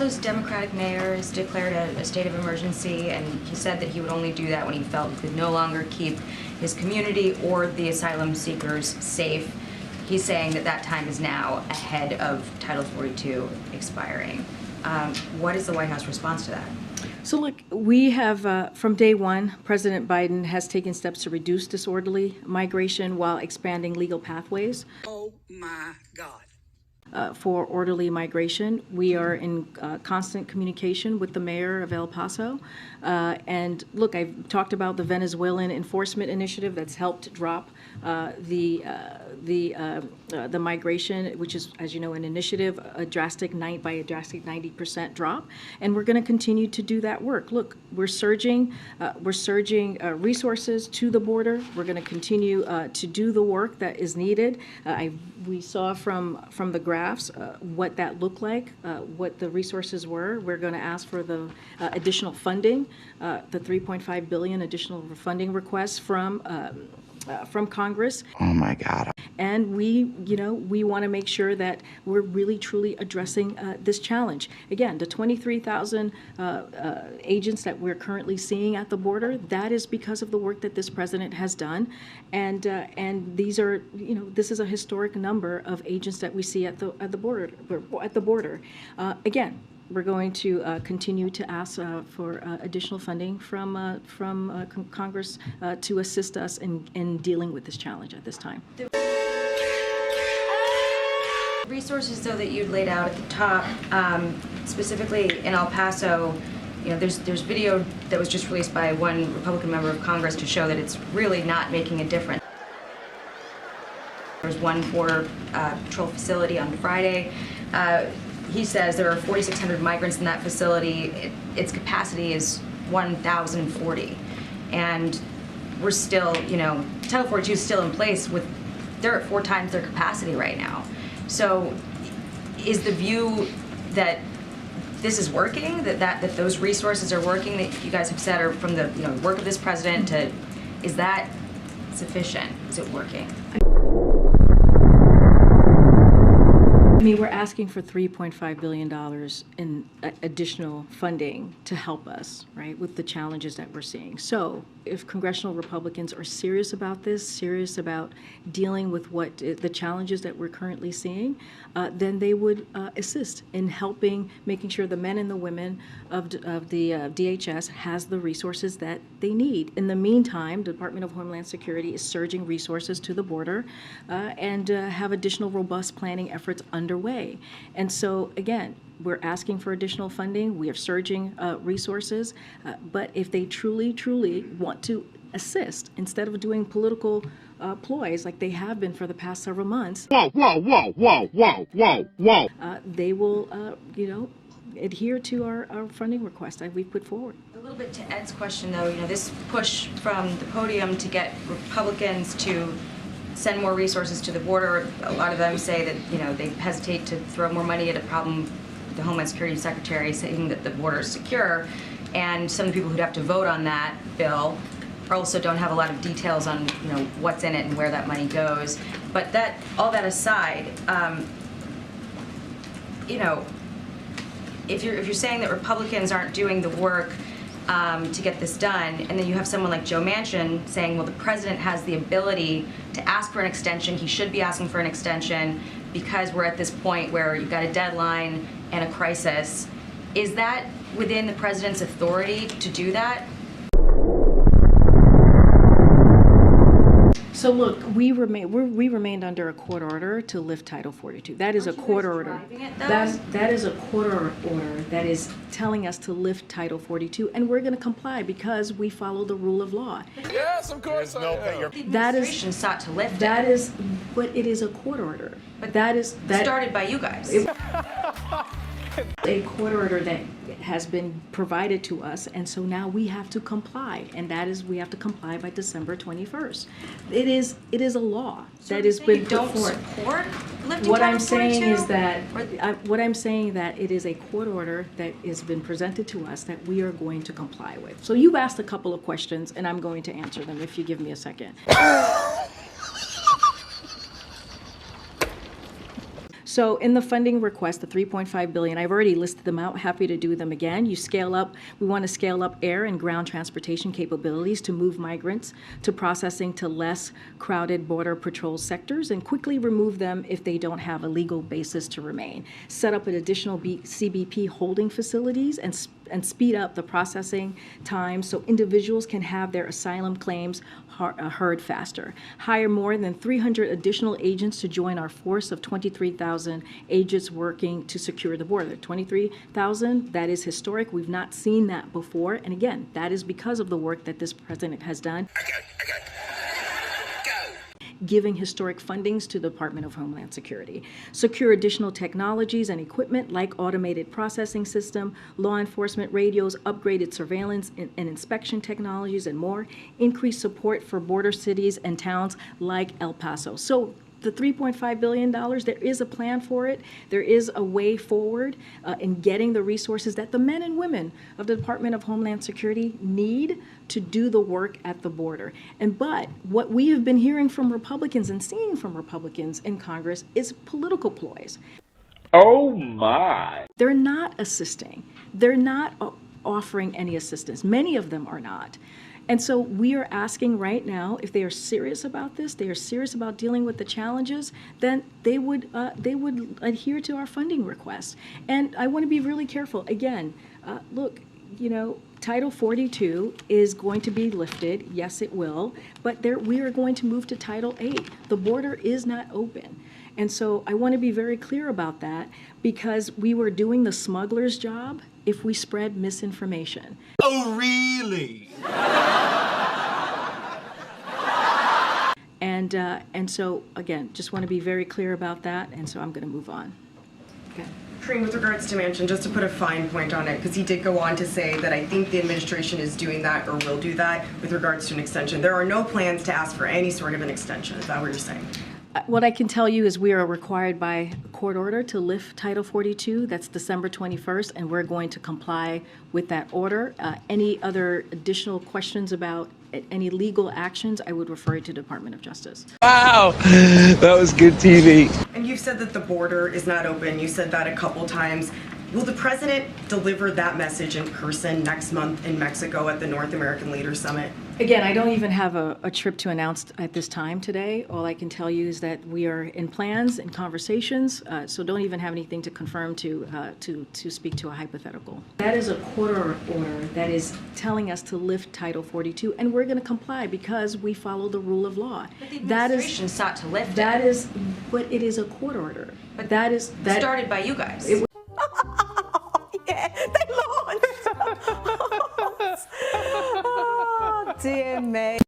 Paso's Democratic mayor has declared a state of emergency, and he said that he would only do that when he felt he could no longer keep his community or the asylum seekers safe. He's saying that that time is now ahead of Title 42 expiring. What is the White House response to that? So look, we have, from day one, President Biden has taken steps to reduce disorderly migration while expanding legal pathways. Oh my God. For orderly migration. We are in constant communication with the mayor of El Paso. And look, I've talked about the Venezuelan enforcement initiative that's helped drop the migration, which is, as you know, an initiative, by a drastic 90% drop. And we're going to continue to do that work. Look, we're surging resources to the border. We're going to continue to do the work that is needed. We saw from the graphs what that looked like, what the resources were. We're going to ask for the additional funding, the $3.5 billion additional funding requests from Congress. Oh my God. And we want to make sure that we're really truly addressing this challenge. Again, the 23,000 agents that we're currently seeing at the border, that is because of the work that this president has done. And these are, this is a historic number of agents that we see at the border. Again, we're going to continue to ask for additional funding from Congress to assist us in dealing with this challenge at this time. Resources, though, that you'd laid out at the top, specifically in El Paso, there's video that was just released by one Republican member of Congress to show that it's really not making a difference. There was one border patrol facility on Friday. He says there are 4,600 migrants in that facility. Its capacity is 1,040. And we're still, Title 42 is still in place they're at 4 times their capacity right now. So is the view that this is working, that those resources are working, that you guys have said are from the work of this president, is that sufficient? Is it working? I mean, we're asking for $3.5 billion in additional funding to help us, right, with the challenges that we're seeing. So if congressional Republicans are serious about this, serious about dealing with the challenges that we're currently seeing, then they would assist in helping, making sure the men and the women of the DHS has the resources that they need. In the meantime, the Department of Homeland Security is surging resources to the border and have additional robust planning efforts underway. And so, again, we're asking for additional funding. We are surging resources. But if they truly, truly want to assist, instead of doing political ploys like they have been for the past several months, Whoa. they will, adhere to our funding request that we've put forward. A little bit to Ed's question, though, this push from the podium to get Republicans to send more resources to the border. A lot of them say that, they hesitate to throw more money at a problem. The Homeland Security Secretary saying that the border is secure, and some of the people who'd have to vote on that bill also don't have a lot of details on what's in it and where that money goes. But all that aside, if you're saying that Republicans aren't doing the work to get this done, and then you have someone like Joe Manchin saying, well, the president has the ability to ask for an extension, he should be asking for an extension because we're at this point where you've got a deadline and a crisis. Is that within the president's authority to do that? So look, we remained under a court order to lift Title 42. That is a court order. That is a court order that is telling us to lift Title 42, and we're going to comply because we follow the rule of law. Yes, of course. The administration sought to lift it. But it is a court order. But that started by you guys. A court order that has been provided to us, and so now we have to comply, and that is we have to comply by December 21st. It is a law that has been put forward. Support lifting What Title I'm saying 42? is that what I'm saying that it is a court order that has been presented to us that we are going to comply with. So you've asked a couple of questions, and I'm going to answer them if you give me a second. So in the funding request, the $3.5 billion, I've already listed them out, happy to do them again. You scale up, we want to scale up air and ground transportation capabilities to move migrants to processing to less crowded border patrol sectors and quickly remove them if they don't have a legal basis to remain. Set up an additional CBP holding facilities and speed up the processing time so individuals can have their asylum claims heard faster. Hire more than 300 additional agents to join our force of 23,000 agents working to secure the border. 23,000, that is historic. We've not seen that before. And again, that is because of the work that this president has done. Giving historic fundings to the Department of Homeland Security. Secure additional technologies and equipment like automated processing system, law enforcement radios, upgraded surveillance and inspection technologies, and more. Increase support for border cities and towns like El Paso. So the $3.5 billion, there is a plan for it. There is a way forward in getting the resources that the men and women of the Department of Homeland Security need to do the work at the border. But what we have been hearing from Republicans and seeing from Republicans in Congress is political ploys. Oh my. They're not assisting. They're not offering any assistance. Many of them are not. And so we are asking right now, if they are serious about this, they are serious about dealing with the challenges, then they would adhere to our funding request. And I want to be really careful. Again, look, Title 42 is going to be lifted. Yes, it will. But we are going to move to Title 8. The border is not open. And so I want to be very clear about that because we were doing the smuggler's job if we spread misinformation. Oh, really? And so, again, just want to be very clear about that, and so I'm going to move on. Okay. Karine, with regards to Manchin, just to put a fine point on it, because he did go on to say that I think the administration is doing that or will do that with regards to an extension. There are no plans to ask for any sort of an extension. Is that what you're saying? What I can tell you is we are required by court order to lift Title 42. That's December 21st, and we're going to comply with that order. Any other additional questions about any legal actions, I would refer you to Department of Justice. Wow, that was good TV. And you've said that the border is not open. You said that a couple times. Will the president deliver that message in person next month in Mexico at the North American Leaders Summit? Again, I don't even have a trip to announce at this time today. All I can tell you is that we are in plans and conversations, so don't even have anything to confirm to speak to a hypothetical. That is a court order that is telling us to lift Title 42, and we're going to comply because we follow the rule of law. But the administration sought to lift that it. is, but it is a court order. But that is started by you guys. Yeah, they launched. Oh, dear me.